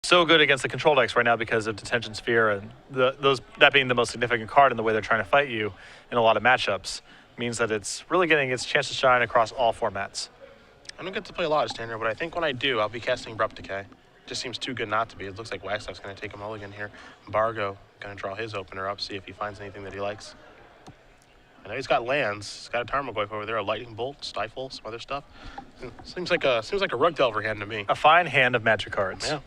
so good against the control decks right now because of Detention Sphere and that being the most significant card in the way they're trying to fight you in a lot of matchups means that it's really getting its chance to shine across all formats. I don't get to play a lot of Standard, but I think when I do, I'll be casting Abrupt Decay. Just seems too good not to be. It looks like Wagstaff's going to take a mulligan here. Bargo going to draw his opener up, see if he finds anything that he likes. I know he's got lands. He's got a Tarmogoyf over there, a Lightning Bolt, Stifle, some other stuff. Seems like a Rug Delver hand to me. A fine hand of Magic cards. Yeah.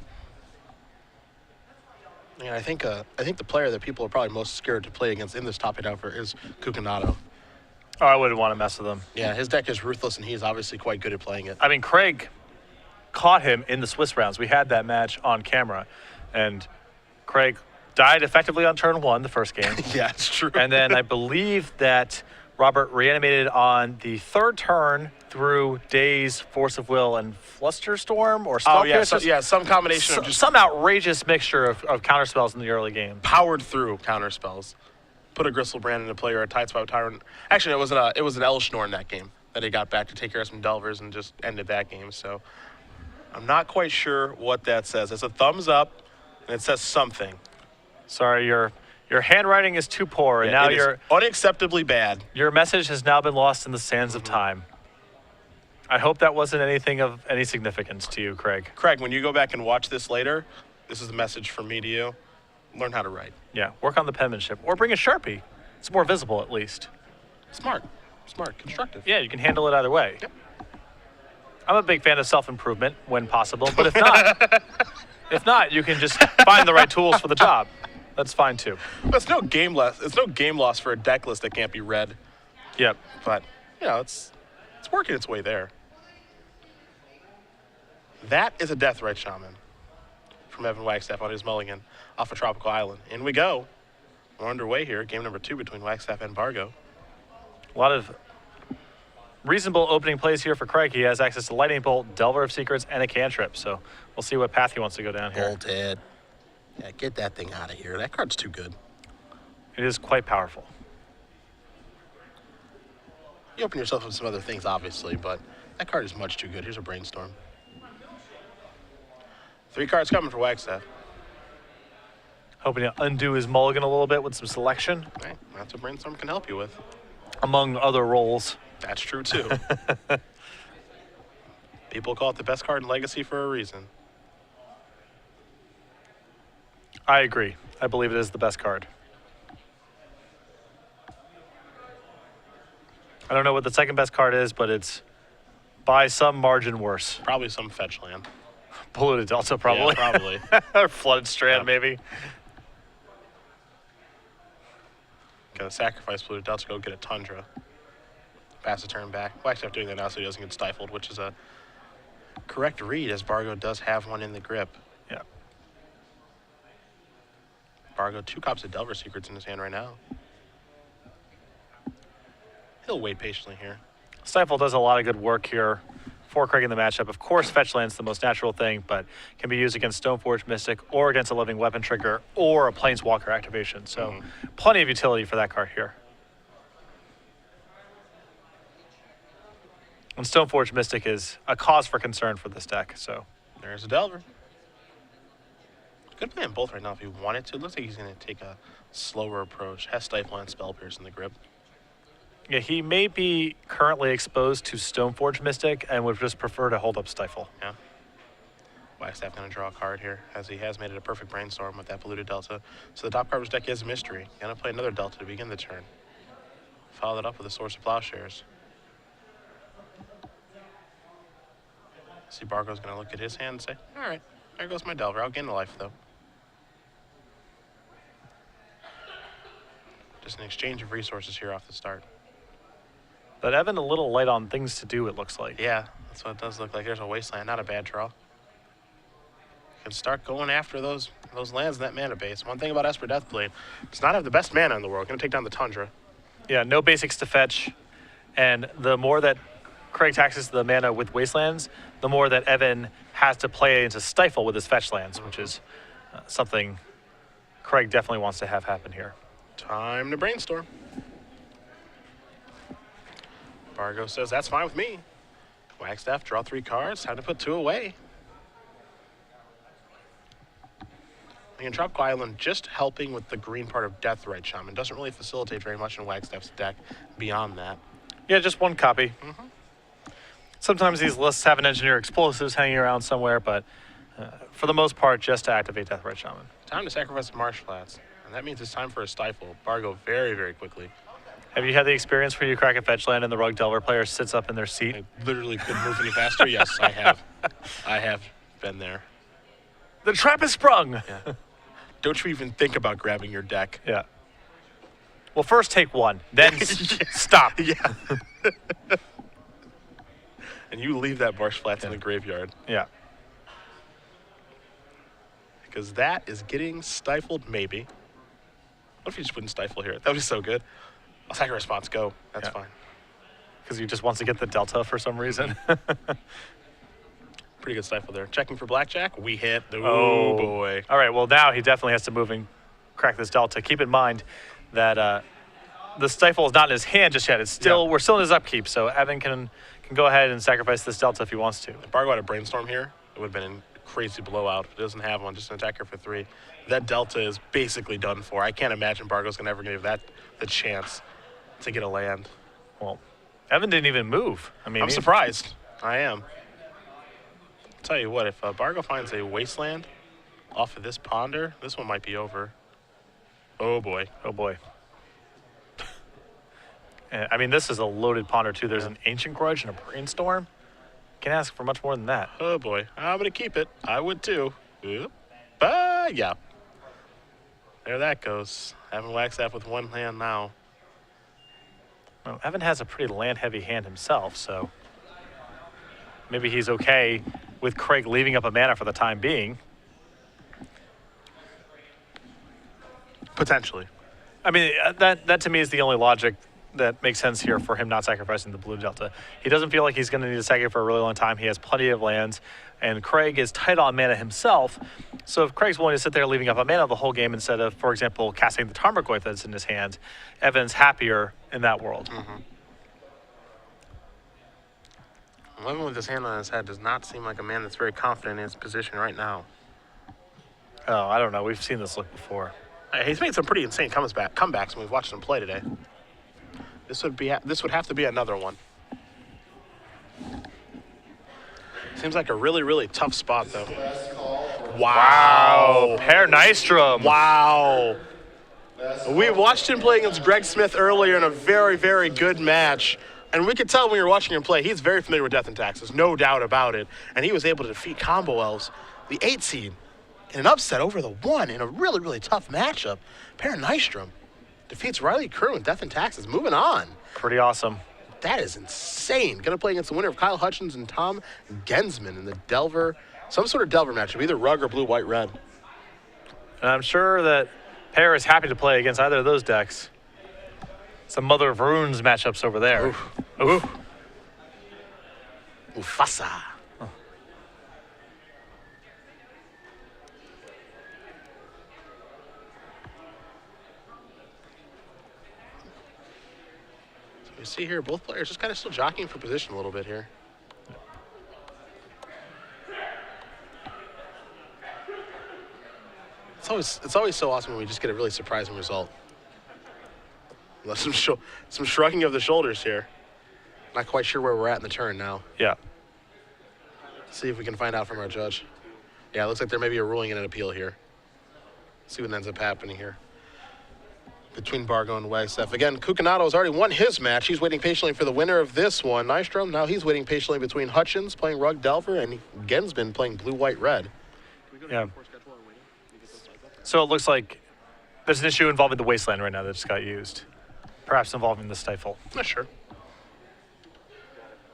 Yeah, I think the player that people are probably most scared to play against in this top 8 outfit is Kukanado. Oh, I wouldn't want to mess with him. Yeah, his deck is ruthless, and he's obviously quite good at playing it. I mean, Craig caught him in the Swiss rounds. We had that match on camera, and Craig died effectively on turn 1 the first game. Yeah, it's true. And then I believe that Robert reanimated on the 3rd turn through Daze, Force of Will, and Flusterstorm or Spell some combination of just some outrageous mixture of counterspells in the early game. Powered through counterspells. Put a Gristlebrand into play or a Tidespout Tyrant. Actually, it was an Elschnor in that game that he got back to take care of some Delvers and just ended that game. So I'm not quite sure what that says. It's a thumbs up, and it says something. Sorry, your handwriting is too poor, and now you're unacceptably bad. Your message has now been lost in the sands of time. I hope that wasn't anything of any significance to you, Craig. Craig, when you go back and watch this later, this is a message from me to you. Learn how to write. Yeah, work on the penmanship. Or bring a Sharpie. It's more visible, at least. Smart, constructive. Yeah, you can handle it either way. Yep. I'm a big fan of self-improvement when possible, but if not, you can just find the right tools for the job. That's fine too. But it's no game loss. It's no game loss for a deck list that can't be read. Yep. But it's working its way there. That is a Deathrite Shaman from Evan Wagstaff on his mulligan off a Tropical Island. In we go. We're underway here. Game number 2 between Wagstaff and Bargo. A lot of reasonable opening plays here for Craig. He has access to Lightning Bolt, Delver of Secrets, and a cantrip. So we'll see what path he wants to go down here. Bolted. Yeah, get that thing out of here. That card's too good. It is quite powerful. You open yourself up to some other things, obviously, but that card is much too good. Here's a Brainstorm. 3 cards coming for Wagstaff. Hoping to undo his mulligan a little bit with some selection. Right, that's what Brainstorm can help you with. Among other roles. That's true, too. People call it the best card in Legacy for a reason. I agree. I believe it is the best card. I don't know what the second best card is, but it's by some margin worse. Probably some fetch land. Polluted Delta, probably. Yeah, probably. Or Flooded Strand, maybe. Gotta sacrifice Polluted Delta to go get a Tundra. Pass the turn back. Wagstaff doing that now so he doesn't get stifled, which is a correct read, as Bargo does have one in the grip. Yeah. Bargo, 2 copies of Delver Secrets in his hand right now. He'll wait patiently here. Stifle does a lot of good work here for Craig in the matchup. Of course, fetch land's the most natural thing, but can be used against Stoneforge Mystic or against a Living Weapon trigger or a Planeswalker activation. So plenty of utility for that card here. And Stoneforge Mystic is a cause for concern for this deck. So there's a Delver. Could play them both right now if he wanted to. It looks like he's going to take a slower approach. Has Stifle and Spell Pierce in the grip. Yeah, he may be currently exposed to Stoneforge Mystic and would just prefer to hold up Stifle. Yeah. Wagstaff going to draw a card here, as he has made it a perfect Brainstorm with that Polluted Delta. So the top card of his deck is Mystery. Going to play another Delta to begin the turn. Follow that up with a Source of Plowshares. See, Bargo's going to look at his hand and say, all right, there goes my Delver. I'll gain a life, though. Just an exchange of resources here off the start. But Evan, a little light on things to do, it looks like. Yeah, that's what it does look like. There's a Wasteland, not a bad draw. You can start going after those lands in that mana base. One thing about Esper Deathblade, does not have the best mana in the world. Going to take down the Tundra. Yeah, no basics to fetch. And the more that Craig taxes the mana with Wastelands, the more that Evan has to play into Stifle with his fetch lands, which is something Craig definitely wants to have happen here. Time to Brainstorm. Bargo says, that's fine with me. Wagstaff, draw 3 cards. Time to put 2 away. Again, Tropical Island just helping with the green part of Death Right Shaman. Doesn't really facilitate very much in Wagstaff's deck beyond that. Yeah, just one copy. Sometimes these lists have an engineer explosives hanging around somewhere, but for the most part, just to activate Death Right Shaman. Time to sacrifice the Marsh Flats. And that means it's time for a Stifle. Bargo very, very quickly. Have you had the experience where you crack a fetch land and the Rug Delver player sits up in their seat? I literally couldn't move any faster. Yes, I have. I have been there. The trap is sprung! Yeah. Don't you even think about grabbing your deck. Yeah. Well, first take one, then stop. Yeah. And you leave that Marsh Flats in the graveyard. Yeah. Because that is getting stifled, maybe. What if you just wouldn't stifle here? That would be so good. I'll sack a response, go. That's fine. Because he just wants to get the delta for some reason. Pretty good stifle there. Checking for blackjack. We hit. Oh, Boy. All right, well, now he definitely has to move and crack this delta. Keep in mind that the stifle is not in his hand just yet. It's still we're still in his upkeep, so Evan can go ahead and sacrifice this delta if he wants to. If Bargo had a brainstorm here, it would have been a crazy blowout. It doesn't have one, just an attacker for 3. That delta is basically done for. I can't imagine Bargo's gonna ever give that the chance to get a land. Well, Evan didn't even move. I mean, I'm surprised. I am. I'll tell you what, if Bargo finds a wasteland off of this ponder, this one might be over. Oh boy. Oh boy. I mean, this is a loaded ponder too. There's an Ancient Grudge and a Brainstorm. Can't ask for much more than that. Oh boy. I'm gonna keep it. I would too. Yeah. There that goes. Having Wagstaff with one hand now. Well, Evan has a pretty land-heavy hand himself, so maybe he's okay with Craig leaving up a mana for the time being. Potentially. I mean, that to me is the only logic that makes sense here for him not sacrificing the blue delta. He doesn't feel like he's going to need to sack it for a really long time. He has plenty of lands, and Craig is tight on mana himself. So if Craig's willing to sit there leaving up a mana the whole game instead of, for example, casting the Tarmogoyf that's in his hand, Evan's happier in that world. Evan with his hand on his head does not seem like a man that's very confident in his position right now. Oh, I don't know. We've seen this look before. He's made some pretty insane comebacks when we've watched him play today. This would have to be another one. Seems like a really, really tough spot, though. Wow. Per Nystrom. Wow. We watched him play against Greg Smith earlier in a very, very good match. And we could tell when we were watching him play, he's very familiar with Death and Taxes, no doubt about it. And he was able to defeat Combo Elves, the 8 seed, in an upset over the 1 in a really, really tough matchup. Per Nystrom defeats Riley Crew in Death and Taxes. Moving on. Pretty awesome. That is insane. Going to play against the winner of Kyle Hutchins and Tom Gensman in the Delver, some sort of Delver matchup, either Rug or Blue, White, Red. And I'm sure that Per is happy to play against either of those decks. Some Mother of Runes matchups over there. Oof. Oof. Mufasa. Oh. So you see here, both players just kind of still jockeying for position a little bit here. It's always so awesome when we just get a really surprising result. Some shrugging of the shoulders here. Not quite sure where we're at in the turn now. Yeah. See if we can find out from our judge. Yeah, it looks like there may be a ruling and an appeal here. See what ends up happening here between Bargo and Wagstaff. Again, Cucinato has already won his match. He's waiting patiently for the winner of this one. Nystrom, now he's waiting patiently between Hutchins playing Rug Delver and Gensman playing Blue, White, Red. Yeah. So it looks like there's an issue involving the Wasteland right now that just got used. Perhaps involving the Stifle. Not sure.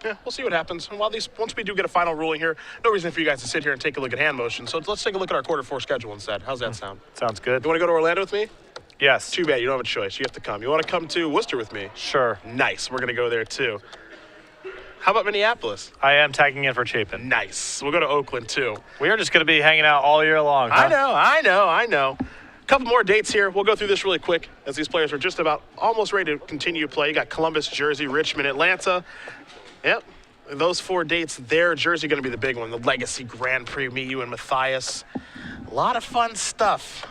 Yeah, we'll see what happens. And once we do get a final ruling here, no reason for you guys to sit here and take a look at hand motion. So let's take a look at our quarter 4 schedule instead. How's that sound? Sounds good. You want to go to Orlando with me? Yes. Too bad, you don't have a choice. You have to come. You want to come to Worcester with me? Sure. Nice. We're going to go there too. How about Minneapolis? I am tagging in for Chapin. Nice. We'll go to Oakland too. We are just going to be hanging out all year long. Huh? I know. Couple more dates here. We'll go through this really quick as these players are just about almost ready to continue play. You got Columbus, Jersey, Richmond, Atlanta. Yep. Those 4 dates there. Jersey going to be the big one. The Legacy Grand Prix. Meet you and Matthias. A lot of fun stuff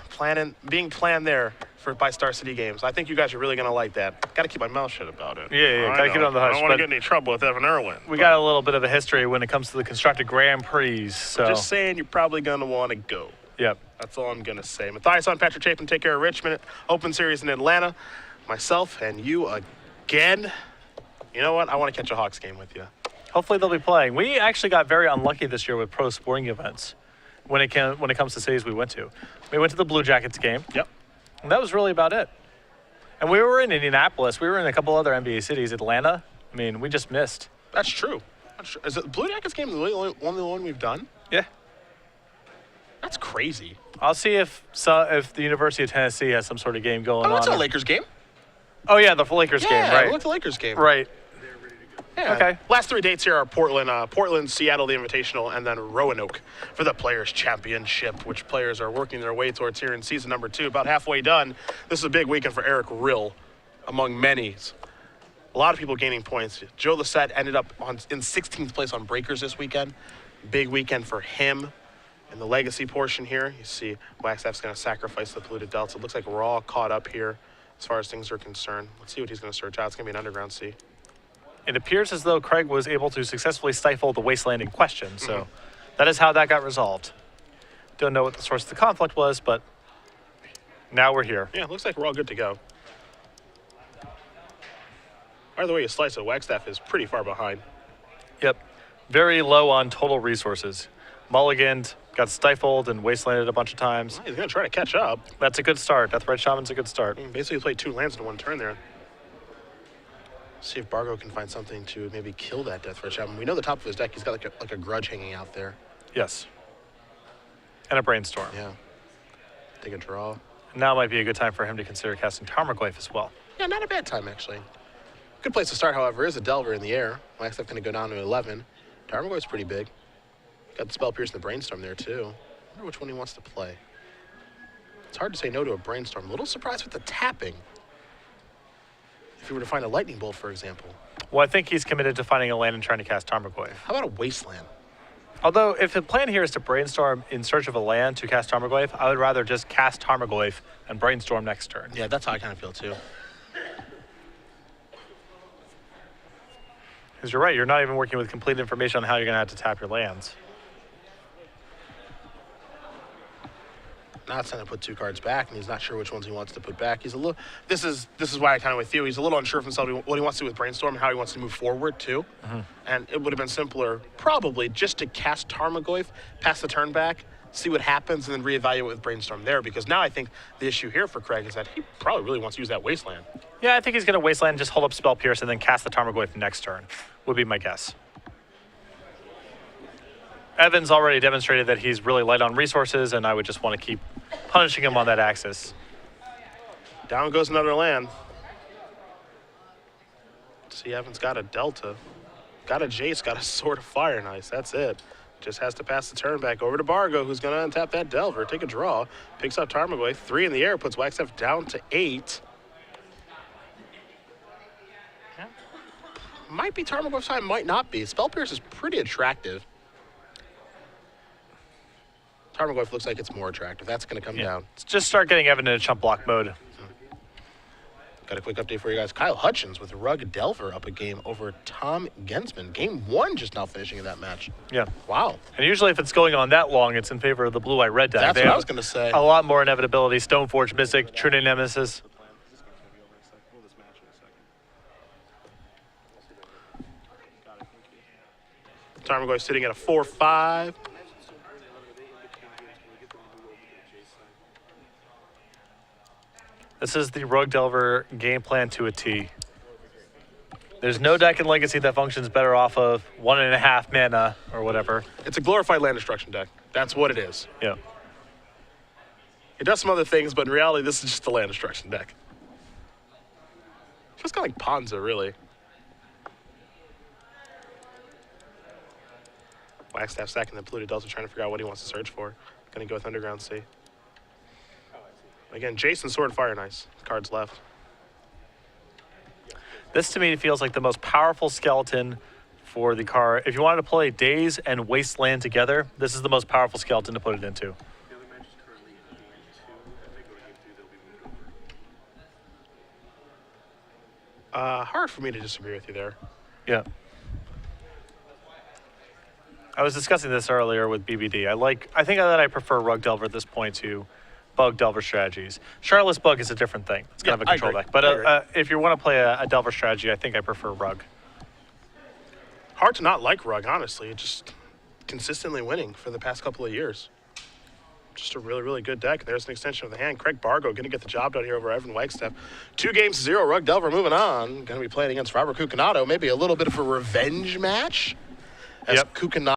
being planned there by Star City Games. I think you guys are really going to like that. Got to keep my mouth shut about it. Yeah, gotta keep it on the hush. I don't want to get in any trouble with Evan Irwin. We got a little bit of a history when it comes to the constructed Grand Prix. So Just saying, you're probably going to want to go. Yep. That's all I'm going to say. Matthias on Patrick Chapin, take care of Richmond. Open Series in Atlanta. Myself and you again. You know what? I want to catch a Hawks game with you. Hopefully they'll be playing. We actually got very unlucky this year with pro sporting events when it comes to cities we went to. We went to the Blue Jackets game. Yep. And that was really about it. And we were in Indianapolis. We were in a couple other NBA cities. Atlanta. I mean, we just missed. That's true. Is the Blue Jackets game the only one we've done? Yeah. That's crazy. I'll see if the University of Tennessee has some sort of game going on. Oh, it's a Lakers game. Oh, yeah, the Lakers game, right. Yeah, we went to the Lakers game. Right. Yeah. Okay. Last 3 dates here are Portland, Seattle, the Invitational, and then Roanoke for the Players' Championship, which players are working their way towards here in season number 2. About halfway done. This is a big weekend for Eric Rill, among many. A lot of people gaining points. Joe Lissette ended up in 16th place on breakers this weekend. Big weekend for him. In the legacy portion here, you see Wagstaff's going to sacrifice the polluted delta. It looks like we're all caught up here as far as things are concerned. Let's see what he's going to search out. It's going to be an underground C. It appears as though Craig was able to successfully stifle the wasteland in question, so that is how that got resolved. Don't know what the source of the conflict was, but now we're here. Yeah, it looks like we're all good to go. Either way you slice it, Wagstaff is pretty far behind. Yep. Very low on total resources. Mulligan got stifled and wastelanded a bunch of times. Well, he's going to try to catch up. That's a good start. Deathrite Shaman's a good start. Basically played 2 lands in 1 turn there. See if Bargo can find something to maybe kill that Deathrite Shaman. We know the top of his deck, he's got like a grudge hanging out there. Yes. And a brainstorm. Yeah. Take a draw. Now might be a good time for him to consider casting Tarmogoyf as well. Yeah, not a bad time, actually. Good place to start, however, is a Delver in the air. Wagstaff going to go down to 11. Tarmogoyf's pretty big. Got the Spell Pierce and the Brainstorm there, too. I wonder which one he wants to play. It's hard to say no to a Brainstorm. A little surprised with the tapping. If you were to find a Lightning Bolt, for example. Well, I think he's committed to finding a land and trying to cast Tarmogoyf. How about a Wasteland? Although, if the plan here is to brainstorm in search of a land to cast Tarmogoyf, I would rather just cast Tarmogoyf and brainstorm next turn. Yeah, that's how I kind of feel, too. Because you're right, you're not even working with complete information on how you're going to have to tap your lands. Now it's time to put 2 cards back, and he's not sure which ones he wants to put back. He's a little. This is why I kind of with you. He's a little unsure of himself what he wants to do with Brainstorm and how he wants to move forward too. And it would have been simpler, probably, just to cast Tarmogoyf, pass the turn back, see what happens, and then reevaluate with Brainstorm there. Because now I think the issue here for Craig is that he probably really wants to use that Wasteland. Yeah, I think he's going to Wasteland, just hold up Spell Pierce, and then cast the Tarmogoyf next turn, would be my guess. Evan's already demonstrated that he's really light on resources, and I would just want to keep punishing him on that axis. Down goes another land. See, Evan's got a Delta. Got a Jace, got a Sword of Fire. Nice, that's it. Just has to pass the turn back over to Bargo, who's going to untap that Delver, take a draw, picks up Tarmogoyf, 3 in the air, puts Wagstaff down to 8. Yeah. Might be Tarmogoyf's time, might not be. Spell Pierce is pretty attractive. Tarmogoyf looks like it's more attractive. That's going to come down. Just start getting Evan into chump block mode. Got a quick update for you guys. Kyle Hutchins with Rug Delver up a game over Tom Gensman. Game 1 just now finishing in that match. Yeah. Wow. And usually if it's going on that long, it's in favor of the blue-white red deck. That's what I was going to say. A lot more inevitability. Stoneforge Mystic, True Nemesis. Tarmogoyf sitting at a 4-5. This is the Rogue Delver game plan to a T. There's no deck in Legacy that functions better off of 1.5 mana or whatever. It's a glorified land destruction deck. That's what it is. Yeah. It does some other things, but in reality, this is just a land destruction deck. Feels kind of like Ponza, really. Wagstaff stacking the polluted delta, trying to figure out what he wants to search for. Gonna go with Underground Sea. Again, Jason, Sword, Fire, nice. Cards left. This to me feels like the most powerful skeleton for the card. If you wanted to play Daze and Wasteland together, this is the most powerful skeleton to put it into. Hard for me to disagree with you there. Yeah. I was discussing this earlier with BBD. I think that I prefer Rug Delver at this point to Bug Delver strategies. Charlotte's Bug is a different thing. It's kind of a control deck. But if you want to play a Delver strategy, I think I prefer Rug. Hard to not like Rug, honestly. It's just consistently winning for the past couple of years. Just a really, really good deck. There's an extension of the hand. Craig Bargo going to get the job done here over Evan Wagstaff. 2-0. Rug Delver moving on. Going to be playing against Robert Cucinato. Maybe a little bit of a revenge match. As Cucinato